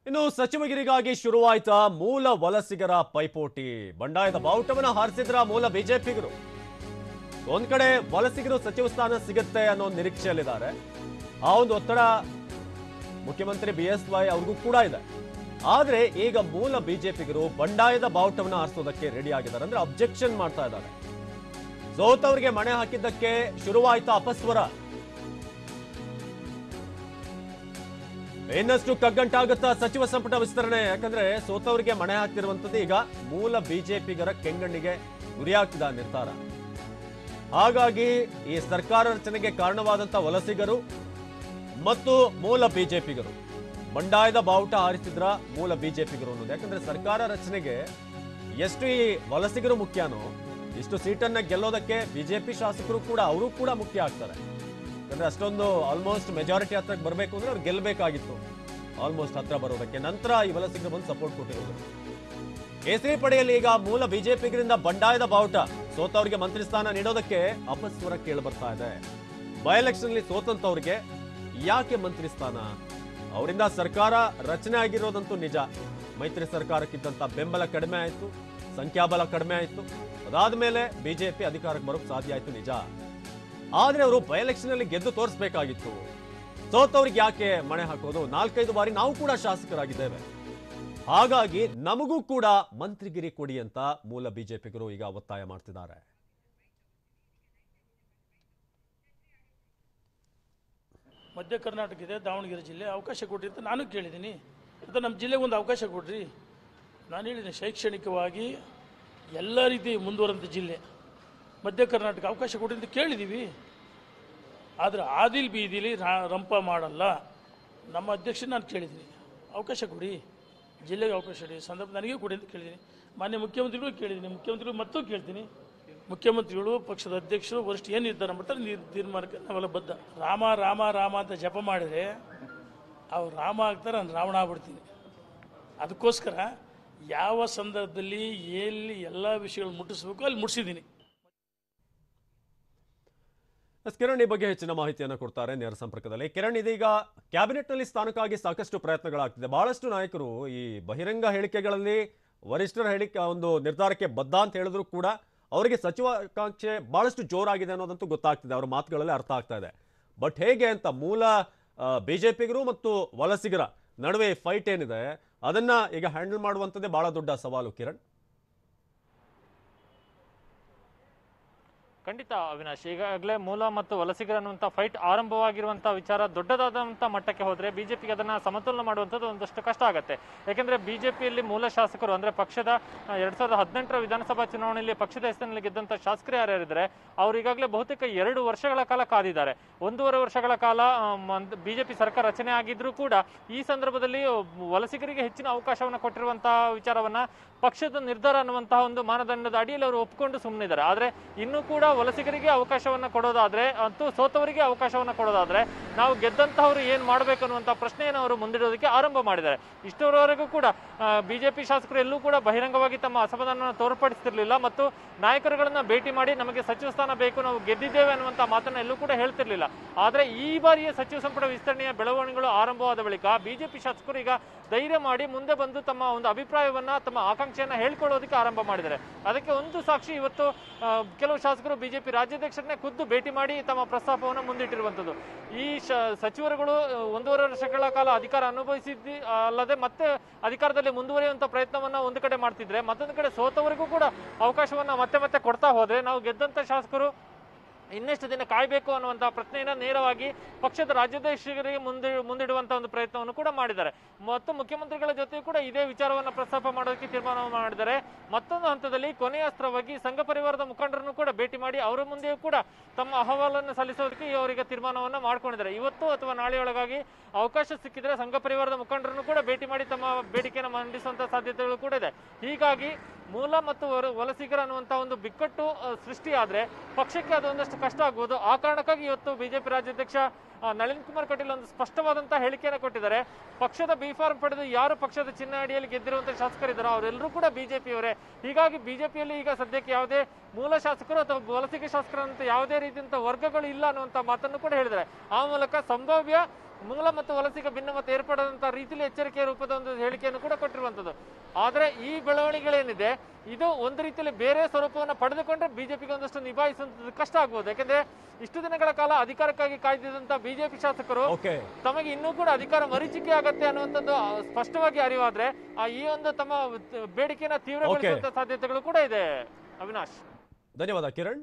ಇನ್ನು ಸಚಿವಗಿರಿಗಾಗಿ ಶುರುವಾಯ್ತಾ ಮೂಲ ವಲಸಿಗರ ಪೈಪೋಟಿ. ಬಂಡಾಯದ ಬಾವುಟವನ್ನ ಹಾರಿಸಿದ್ರ ಮೂಲ ಬಿಜೆಪಿಗರು. ಒಂದ್ ಕಡೆ ವಲಸಿಗರು ಸಚಿವ ಸ್ಥಾನ ಸಿಗುತ್ತೆ ಅನ್ನೋ ನಿರೀಕ್ಷೆಯಲ್ಲಿದ್ದಾರೆ. ಆ ಒಂದು ಒತ್ತಡ ಮುಖ್ಯಮಂತ್ರಿ BSY ಅವ್ರಿಗೂ ಕೂಡ ಇದೆ. ಆದ್ರೆ ಈಗ ಮೂಲ ಬಿಜೆಪಿಗರು ಬಂಡಾಯದ ಬಾವುಟವನ್ನ ಹಾರಿಸೋದಕ್ಕೆ ರೆಡಿ ಆಗಿದ್ದಾರೆ. ಅಂದ್ರೆ ಅಬ್ಜೆಕ್ಷನ್ ಮಾಡ್ತಾ ಇದ್ದಾರೆ. ಸೋತವರಿಗೆ ಮಣೆ ಹಾಕಿದ್ದಕ್ಕೆ ಶುರುವಾಯ್ತಾ ಅಪಸ್ವರ. ಇನ್ನಷ್ಟು ಕಗ್ಗಂಟಾಗುತ್ತಾ ಸಚಿವ ಸಂಪುಟ ವಿಸ್ತರಣೆ. ಯಾಕಂದ್ರೆ ಸೋತವರಿಗೆ ಮಣೆ ಹಾಕ್ತಿರುವಂತದ್ದು ಈಗ ಮೂಲ ಬಿಜೆಪಿಗರ ಕೆಂಗಣ್ಣಿಗೆ ಗುರಿಯಾಗ್ತಿದ ನಿರ್ಧಾರ. ಹಾಗಾಗಿ ಈ ಸರ್ಕಾರ ರಚನೆಗೆ ಕಾರಣವಾದಂತ ವಲಸಿಗರು ಮತ್ತು ಮೂಲ ಬಿಜೆಪಿಗರು ಬಂಡಾಯದ ಬಾವುಟ ಹಾರಿಸಿದ್ರ ಮೂಲ ಬಿಜೆಪಿಗರು ಅನ್ನೋದು. ಯಾಕಂದ್ರೆ ಸರ್ಕಾರ ರಚನೆಗೆ ಎಷ್ಟು ಈ ವಲಸಿಗರು ಮುಖ್ಯನೋ ಇಷ್ಟು ಸೀಟನ್ನ ಗೆಲ್ಲೋದಕ್ಕೆ ಬಿಜೆಪಿ ಶಾಸಕರು ಕೂಡ ಅವರು ಕೂಡ ಮುಖ್ಯ ಆಗ್ತಾರೆ. ಯಾಕಂದ್ರೆ ಅಷ್ಟೊಂದು ಆಲ್ಮೋಸ್ಟ್ ಮೆಜಾರಿಟಿ ಹತ್ರಕ್ಕೆ ಬರಬೇಕು ಅಂದ್ರೆ ಅವ್ರು ಗೆಲ್ಲಬೇಕಾಗಿತ್ತು. ಆಲ್ಮೋಸ್ಟ್ ಹತ್ರ ಬರೋದಕ್ಕೆ ನಂತರ ಈ ವಲಸಿಗರು ಬಂದು ಸಪೋರ್ಟ್ ಕೊಟ್ಟಿರೋದು. ಕೇಸರಿ ಪಡೆಯಲ್ಲಿ ಈಗ ಮೂಲ ಬಿಜೆಪಿಗರಿಂದ ಬಂಡಾಯದ ಬಾವುಟ. ಸೋತವರಿಗೆ ಮಂತ್ರಿ ಸ್ಥಾನ ನೀಡೋದಕ್ಕೆ ಅಪಸ್ವರ ಕೇಳಿ ಬರ್ತಾ ಇದೆ. ಬೈ ಎಲೆಕ್ಷನ್ ಅಲ್ಲಿ ಸೋತಂತವ್ರಿಗೆ ಯಾಕೆ ಮಂತ್ರಿ ಸ್ಥಾನ? ಅವರಿಂದ ಸರ್ಕಾರ ರಚನೆ ಆಗಿರೋದಂತೂ ನಿಜ. ಮೈತ್ರಿ ಸರ್ಕಾರಕ್ಕಿದ್ದಂತ ಬೆಂಬಲ ಕಡಿಮೆ ಆಯ್ತು, ಸಂಖ್ಯಾಬಲ ಕಡಿಮೆ ಆಯ್ತು. ಅದಾದ ಮೇಲೆ ಬಿಜೆಪಿ ಅಧಿಕಾರಕ್ಕೆ ಬರೋಕ್ ಸಾಧ್ಯ ಆಯ್ತು ನಿಜ. ಆದ್ರೆ ಅವರು ಬೈ ಎಲೆಕ್ಷನ್ ಅಲ್ಲಿ ಗೆದ್ದು ತೋರಿಸಬೇಕಾಗಿತ್ತು. ಸೋತವ್ರಿಗೆ ಯಾಕೆ ಮಣೆ ಹಾಕೋದು? 4-5 ಬಾರಿ ನಾವು ಕೂಡ ಶಾಸಕರಾಗಿದ್ದೇವೆ, ಹಾಗಾಗಿ ನಮಗೂ ಕೂಡ ಮಂತ್ರಿಗಿರಿ ಕೊಡಿ ಅಂತ ಮೂಲ ಬಿಜೆಪಿಗರು ಈಗ ಒತ್ತಾಯ ಮಾಡ್ತಿದ್ದಾರೆ. ಮಧ್ಯ ಕರ್ನಾಟಕ ಇದೆ, ದಾವಣಗೆರೆ ಜಿಲ್ಲೆ ಅವಕಾಶ ಕೊಡ್ರಿ ಅಂತ ನಾನು ಕೇಳಿದ್ದೀನಿ. ಮತ್ತು ನಮ್ಮ ಜಿಲ್ಲೆಗೆ ಒಂದು ಅವಕಾಶ ಕೊಡ್ರಿ. ನಾನು ಹೇಳಿದ್ದೀನಿ ಶೈಕ್ಷಣಿಕವಾಗಿ ಎಲ್ಲ ರೀತಿ ಮುಂದುವರಂಥ ಜಿಲ್ಲೆ ಮಧ್ಯ ಕರ್ನಾಟಕ ಅವಕಾಶ ಕೊಡ್ರಿ ಅಂತ ಕೇಳಿದ್ದೀವಿ. ಆದರೆ ಆದಿಲ್ ಬೀದಿಲಿ ರಂಪ ಮಾಡಲ್ಲ. ನಮ್ಮ ಅಧ್ಯಕ್ಷ ನಾನು ಕೇಳಿದ್ದೀನಿ, ಅವಕಾಶ ಕೊಡಿ, ಜಿಲ್ಲೆಗೆ ಅವಕಾಶ ಕೊಡಿ, ಸಂದರ್ಭ ನನಗೆ ಕೊಡಿ ಅಂತ ಕೇಳಿದ್ದೀನಿ. ಮಾನ್ಯ ಮುಖ್ಯಮಂತ್ರಿಗಳು ಕೇಳಿದ್ದೀನಿ, ಮುಖ್ಯಮಂತ್ರಿಗಳು ಮತ್ತೂ ಕೇಳ್ತೀನಿ. ಮುಖ್ಯಮಂತ್ರಿಗಳು, ಪಕ್ಷದ ಅಧ್ಯಕ್ಷರು, ವರಿಷ್ಠ ಏನು ನಿರ್ಧಾರ ಮಾಡ್ತಾರೆ ತೀರ್ಮಾನಕ್ಕೆ ನಾವೆಲ್ಲ ಬದ್ಧ. ರಾಮ ರಾಮ ರಾಮ ಅಂತ ಜಪ ಮಾಡಿದರೆ ಅವ್ರು ರಾಮ ಆಗ್ತಾರೆ, ನಾನು ರಾವಣ ಆಗ್ಬಿಡ್ತೀನಿ. ಅದಕ್ಕೋಸ್ಕರ ಯಾವ ಸಂದರ್ಭದಲ್ಲಿ ಎಲ್ಲಿ ಎಲ್ಲ ವಿಷಯಗಳು ಮುಟ್ಟಿಸ್ಬೇಕು ಅಲ್ಲಿ ಮುಟ್ಟಿಸಿದ್ದೀನಿ. ಕಿರಣ್ ಈ ಬಗ್ಗೆ ಹೆಚ್ಚಿನ ಮಾಹಿತಿಯನ್ನು ಕೊಡ್ತಾರೆ ನೇರ ಸಂಪರ್ಕದಲ್ಲಿ. ಕಿರಣ್, ಇದೀಗ ಕ್ಯಾಬಿನೆಟ್ ನಲ್ಲಿ ಸ್ಥಾನಕ್ಕಾಗಿ ಸಾಕಷ್ಟು ಪ್ರಯತ್ನಗಳಾಗ್ತಿದೆ. ಬಹಳಷ್ಟು ನಾಯಕರು ಈ ಬಹಿರಂಗ ಹೇಳಿಕೆಗಳಲ್ಲಿ ವರಿಷ್ಠರ ಹೇಳಿಕೆ ಒಂದು ನಿರ್ಧಾರಕ್ಕೆ ಬದ್ಧ ಅಂತ ಹೇಳಿದ್ರು ಕೂಡ ಅವರಿಗೆ ಸಚಿವಾಕಾಂಕ್ಷೆ ಬಹಳಷ್ಟು ಜೋರಾಗಿದೆ ಅನ್ನೋದಂತೂ ಗೊತ್ತಾಗ್ತಿದೆ, ಅವರ ಮಾತುಗಳಲ್ಲಿ ಅರ್ಥ ಆಗ್ತಾ ಇದೆ. ಬಟ್ ಹೇಗೆ ಅಂತ ಮೂಲ ಬಿಜೆಪಿಗರು ಮತ್ತು ವಲಸಿಗರ ನಡುವೆ ಫೈಟ್ ಏನಿದೆ ಅದನ್ನ ಈಗ ಹ್ಯಾಂಡಲ್ ಮಾಡುವಂಥದ್ದೇ ಬಹಳ ದೊಡ್ಡ ಸವಾಲು. ಕಿರಣ್, ಖಂಡಿತ ಅವಿನಾಶ್, ಈಗಾಗಲೇ ಮೂಲ ಮತ್ತು ವಲಸಿಗರ ಅನ್ನುವಂಥ ಫೈಟ್ ಆರಂಭವಾಗಿರುವಂಥ ವಿಚಾರ ದೊಡ್ಡದಾದಂಥ ಮಟ್ಟಕ್ಕೆ ಹೋದರೆ ಬಿಜೆಪಿಗೆ ಅದನ್ನು ಸಮತೋಲನ ಮಾಡುವಂಥದ್ದು ಒಂದಷ್ಟು ಕಷ್ಟ ಆಗುತ್ತೆ. ಯಾಕೆಂದರೆ ಬಿಜೆಪಿಯಲ್ಲಿ ಮೂಲ ಶಾಸಕರು ಅಂದರೆ ಪಕ್ಷದ 2018ರ ವಿಧಾನಸಭಾ ಚುನಾವಣೆಯಲ್ಲಿ ಪಕ್ಷದ ಹೆಸರಿನಲ್ಲಿ ಗೆದ್ದಂಥ ಶಾಸಕರು ಯಾರ್ಯಾರಿದ್ದಾರೆ ಅವರು ಈಗಾಗಲೇ ಬಹುತೇಕ 2 ವರ್ಷಗಳ ಕಾಲ ಕಾದಿದ್ದಾರೆ. 1.5 ವರ್ಷಗಳ ಕಾಲ ಬಿಜೆಪಿ ಸರ್ಕಾರ ರಚನೆ ಆಗಿದ್ರೂ ಕೂಡ ಈ ಸಂದರ್ಭದಲ್ಲಿ ವಲಸಿಗರಿಗೆ ಹೆಚ್ಚಿನ ಅವಕಾಶವನ್ನು ಕೊಟ್ಟಿರುವಂತಹ ವಿಚಾರವನ್ನು ಪಕ್ಷದ ನಿರ್ಧಾರ ಅನ್ನುವಂತಹ ಒಂದು ಮಾನದಂಡದ ಅಡಿಯಲ್ಲಿ ಅವರು ಒಪ್ಪಿಕೊಂಡು ಸುಮ್ಮನಿದ್ದಾರೆ. ಆದರೆ ಇನ್ನೂ ಕೂಡ ವಲಸಿಗರಿಗೆ ಅವಕಾಶವನ್ನು ಕೊಡೋದಾದ್ರೆ ಮತ್ತು ಸೋತವರಿಗೆ ಅವಕಾಶವನ್ನು ಕೊಡೋದಾದ್ರೆ ನಾವು ಗೆದ್ದಂತಹವರು ಏನ್ ಮಾಡಬೇಕು ಅನ್ನುವಂಥ ಪ್ರಶ್ನೆಯನ್ನು ಅವರು ಮುಂದಿಡೋದಕ್ಕೆ ಆರಂಭ ಮಾಡಿದ್ದಾರೆ. ಇಷ್ಟರವರೆಗೂ ಕೂಡ ಬಿಜೆಪಿ ಶಾಸಕರು ಎಲ್ಲೂ ಕೂಡ ಬಹಿರಂಗವಾಗಿ ತಮ್ಮ ಅಸಮಾಧಾನವನ್ನು ತೋರ್ಪಡಿಸ್ತಿರ್ಲಿಲ್ಲ ಮತ್ತು ನಾಯಕರುಗಳನ್ನ ಭೇಟಿ ಮಾಡಿ ನಮಗೆ ಸಚಿವ ಸ್ಥಾನ ಬೇಕು, ನಾವು ಗೆದ್ದಿದ್ದೇವೆ ಅನ್ನುವಂಥ ಮಾತನ್ನ ಎಲ್ಲೂ ಕೂಡ ಹೇಳ್ತಿರ್ಲಿಲ್ಲ. ಆದರೆ ಈ ಬಾರಿಯ ಸಚಿವ ಸಂಪುಟ ವಿಸ್ತರಣೆಯ ಬೆಳವಣಿಗೆಗಳು ಆರಂಭವಾದ ಬಳಿಕ ಬಿಜೆಪಿ ಶಾಸಕರು ಈಗ ಧೈರ್ಯ ಮಾಡಿ ಮುಂದೆ ಬಂದು ತಮ್ಮ ಒಂದು ಅಭಿಪ್ರಾಯವನ್ನ, ತಮ್ಮ ಆಕಾಂಕ್ಷೆಯನ್ನ ಹೇಳ್ಕೊಳ್ಳೋದಕ್ಕೆ ಆರಂಭ ಮಾಡಿದ್ದಾರೆ. ಅದಕ್ಕೆ ಒಂದು ಸಾಕ್ಷಿ ಇವತ್ತು ಕೆಲವು ಶಾಸಕರು ಬಿಜೆಪಿ ರಾಜ್ಯಾಧ್ಯಕ್ಷರನ್ನೇ ಖುದ್ದು ಭೇಟಿ ಮಾಡಿ ತಮ್ಮ ಪ್ರಸ್ತಾಪವನ್ನು ಮುಂದಿಟ್ಟಿರುವಂಥದ್ದು. ಈ ಸಚಿವರುಗಳು 1.5 ವರ್ಷಗಳ ಕಾಲ ಅಧಿಕಾರ ಅನುಭವಿಸಿದ್ದು ಅಲ್ಲದೆ ಮತ್ತೆ ಅಧಿಕಾರದಲ್ಲಿ ಮುಂದುವರಿಯುವಂಥ ಪ್ರಯತ್ನವನ್ನ ಒಂದು ಕಡೆ ಮಾಡ್ತಿದ್ರೆ, ಮತ್ತೊಂದು ಕಡೆ ಸೋತವರಿಗೂ ಕೂಡ ಅವಕಾಶವನ್ನ ಮತ್ತೆ ಮತ್ತೆ ಕೊಡ್ತಾ ಹೋದ್ರೆ ನಾವು ಗೆದ್ದಂಥ ಶಾಸಕರು ಇನ್ನೆಷ್ಟು ದಿನ ಕಾಯಬೇಕು ಅನ್ನುವಂಥ ಪ್ರಶ್ನೆಯನ್ನು ನೇರವಾಗಿ ಪಕ್ಷದ ರಾಜ್ಯಾಧ್ಯಕ್ಷರಿಗೆ ಮುಂದಿಡುವಂಥ ಒಂದು ಪ್ರಯತ್ನವನ್ನು ಕೂಡ ಮಾಡಿದ್ದಾರೆ. ಮತ್ತು ಮುಖ್ಯಮಂತ್ರಿಗಳ ಜೊತೆ ಕೂಡ ಇದೇ ವಿಚಾರವನ್ನು ಪ್ರಸ್ತಾಪ ಮಾಡೋದಕ್ಕೆ ತೀರ್ಮಾನ ಮಾಡಿದ್ದಾರೆ. ಮತ್ತೊಂದು ಹಂತದಲ್ಲಿ ಕೊನೆಯ ಅಸ್ತ್ರವಾಗಿ ಸಂಘ ಪರಿವಾರದ ಮುಖಂಡರನ್ನು ಕೂಡ ಭೇಟಿ ಮಾಡಿ ಅವರ ಮುಂದೆಯೂ ಕೂಡ ತಮ್ಮ ಅಹವಾಲನ್ನು ಸಲ್ಲಿಸೋದಕ್ಕೆ ಅವರಿಗೆ ತೀರ್ಮಾನವನ್ನು ಮಾಡ್ಕೊಂಡಿದ್ದಾರೆ. ಇವತ್ತು ಅಥವಾ ನಾಳೆಯೊಳಗಾಗಿ ಅವಕಾಶ ಸಿಕ್ಕಿದ್ರೆ ಸಂಘ ಪರಿವಾರದ ಮುಖಂಡರನ್ನು ಕೂಡ ಭೇಟಿ ಮಾಡಿ ತಮ್ಮ ಬೇಡಿಕೆಯನ್ನು ಮಂಡಿಸುವಂಥ ಸಾಧ್ಯತೆಗಳು ಕೂಡ ಇದೆ. ಹೀಗಾಗಿ ಮೂಲ ಮತ್ತು ವಲಸಿಗರ ಅನ್ನುವಂಥ ಒಂದು ಬಿಕ್ಕಟ್ಟು ಸೃಷ್ಟಿಯಾದ್ರೆ ಪಕ್ಷಕ್ಕೆ ಅದೊಂದಷ್ಟು ಕಷ್ಟ ಆಗ್ಬೋದು. ಆ ಕಾರಣಕ್ಕಾಗಿ ಇವತ್ತು ಬಿಜೆಪಿ ರಾಜ್ಯಾಧ್ಯಕ್ಷ ನಳಿನ್ ಕುಮಾರ್ ಕಟೀಲ್ ಒಂದು ಸ್ಪಷ್ಟವಾದಂತಹ ಹೇಳಿಕೆಯನ್ನು ಕೊಟ್ಟಿದ್ದಾರೆ. ಪಕ್ಷದ ಬಿಫಾರ್ಮ್ ಪಡೆದು ಯಾರು ಪಕ್ಷದ ಚಿಹ್ನ ಅಡಿಯಲ್ಲಿ ಗೆದ್ದಿರುವಂತಹ ಶಾಸಕರಿದ್ದಾರೋ ಅವರೆಲ್ಲರೂ ಕೂಡ ಬಿಜೆಪಿಯವರೇ. ಹೀಗಾಗಿ ಬಿಜೆಪಿಯಲ್ಲಿ ಈಗ ಸದ್ಯಕ್ಕೆ ಯಾವುದೇ ಮೂಲ ಶಾಸಕರು ಅಥವಾ ವಲಸಿಗ ಶಾಸಕರು ಅಂತ ಯಾವುದೇ ರೀತಿಯಂತ ವರ್ಗಗಳು ಇಲ್ಲ ಅನ್ನುವಂಥ ಮಾತನ್ನು ಕೂಡ ಹೇಳಿದ್ದಾರೆ. ಆ ಮೂಲಕ ಸಂಭಾವ್ಯ ಮೂಲ ಮತ್ತು ವಲಸಿಗ ಭಿನ್ನಮತ ಏರ್ಪಡದಂತಹ ರೀತಿಯಲ್ಲಿ ಎಚ್ಚರಿಕೆಯ ರೂಪದ ಒಂದು ಹೇಳಿಕೆಯನ್ನು ಕೂಡ ಕೊಟ್ಟಿರುವಂತದ್ದು. ಆದ್ರೆ ಈ ಬೆಳವಣಿಗೆಗಳೇನಿದೆ ಇದು ಒಂದು ರೀತಿಯಲ್ಲಿ ಬೇರೆ ಸ್ವರೂಪವನ್ನು ಪಡೆದುಕೊಂಡ್ರೆ ಬಿಜೆಪಿಗೆ ಒಂದಷ್ಟು ನಿಭಾಯಿಸುವಂತದ್ದು ಕಷ್ಟ ಆಗ್ಬೋದು. ಯಾಕಂದ್ರೆ ಇಷ್ಟು ದಿನಗಳ ಕಾಲ ಅಧಿಕಾರಕ್ಕಾಗಿ ಕಾಯ್ದಿದ್ದಂತ ಬಿಜೆಪಿ ಶಾಸಕರು ತಮಗೆ ಇನ್ನೂ ಕೂಡ ಅಧಿಕಾರ ಮರೀಚಿಕೆ ಆಗತ್ತೆ ಅನ್ನುವಂಥದ್ದು ಸ್ಪಷ್ಟವಾಗಿ ಅರಿವಾದ್ರೆ ಈ ಒಂದು ತಮ್ಮ ಬೇಡಿಕೆಯನ್ನ ತೀವ್ರಗೊಳಿಸುವಂತ ಸಾಧ್ಯತೆಗಳು ಕೂಡ ಇದೆ. ಅವಿನಾಶ್, ಧನ್ಯವಾದ ಕಿರಣ್.